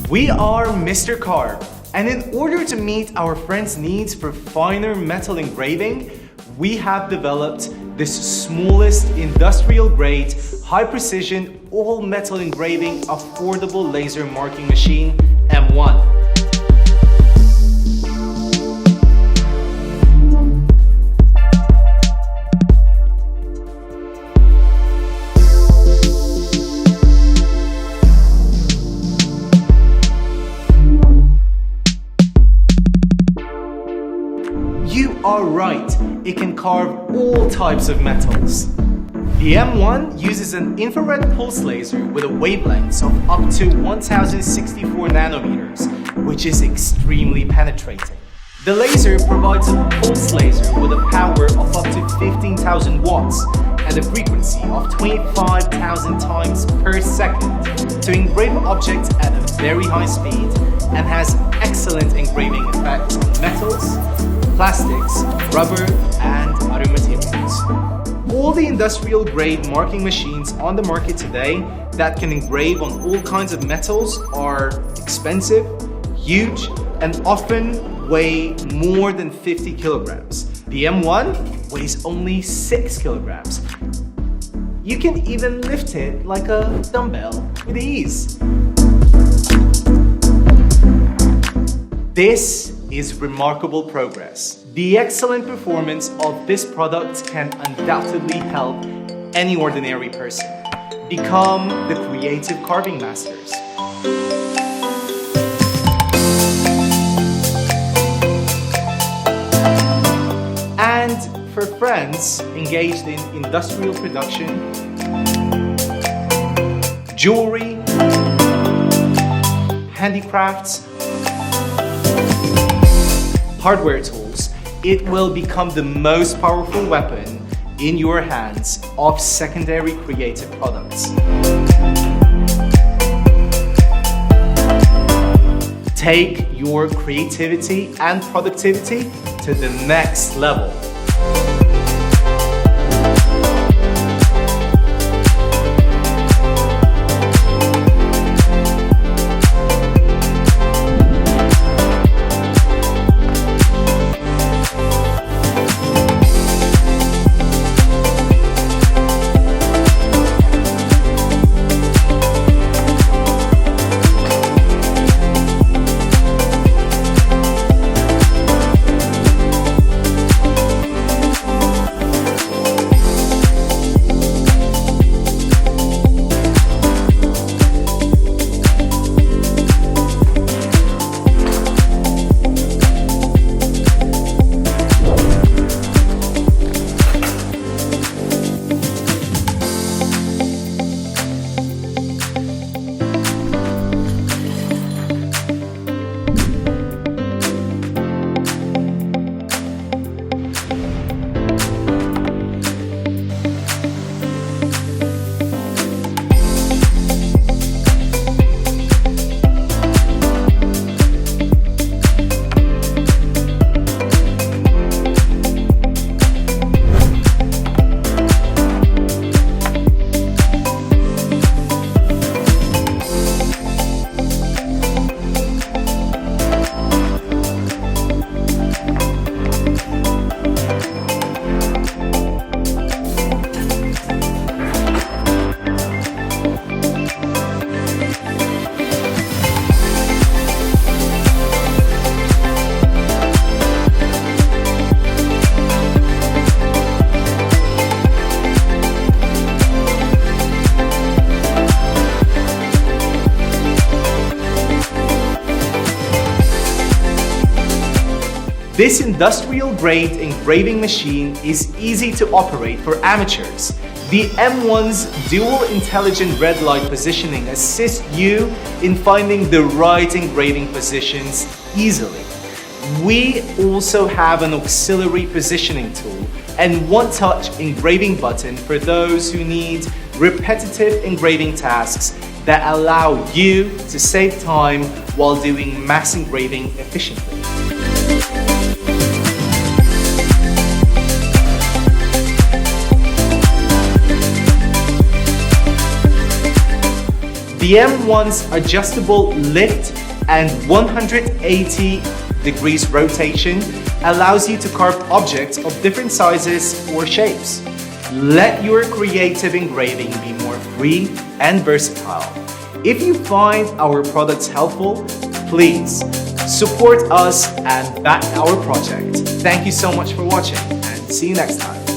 We are Mr. Carve, and in order to meet our friends' needs for finer metal engraving, we have developed this smallest industrial-grade, high-precision, all-metal engraving affordable laser marking machine, M1. You are right, it can carve all types of metals. The M1 uses an infrared pulse laser with a wavelength of up to 1064 nanometers, which is extremely penetrating. The laser provides a pulse laser with a power of up to 15,000 watts and a frequency of 25,000 times per second to engrave objects at a very high speed and has excellent engraving effects on metals, plastics, rubber, and other materials. All the industrial-grade marking machines on the market today that can engrave on all kinds of metals are expensive, huge, and often weigh more than 50 kilograms. The M1 weighs only 6 kilograms. You can even lift it like a dumbbell with ease. This is remarkable progress. The excellent performance of this product can undoubtedly help any ordinary person become the creative carving masters. And for friends engaged in industrial production, jewelry, handicrafts, hardware tools, it will become the most powerful weapon in your hands of secondary creative products. Take your creativity and productivity to the next level. This industrial-grade engraving machine is easy to operate for amateurs. The M1's dual intelligent red light positioning assists you in finding the right engraving positions easily. We also have an auxiliary positioning tool and one-touch engraving button for those who need repetitive engraving tasks that allow you to save time while doing mass engraving efficiently. The M1's adjustable lift and 180 degrees rotation allows you to carve objects of different sizes or shapes. Let your creative engraving be more free and versatile. If you find our products helpful, please support us and back our project. Thank you so much for watching, and see you next time.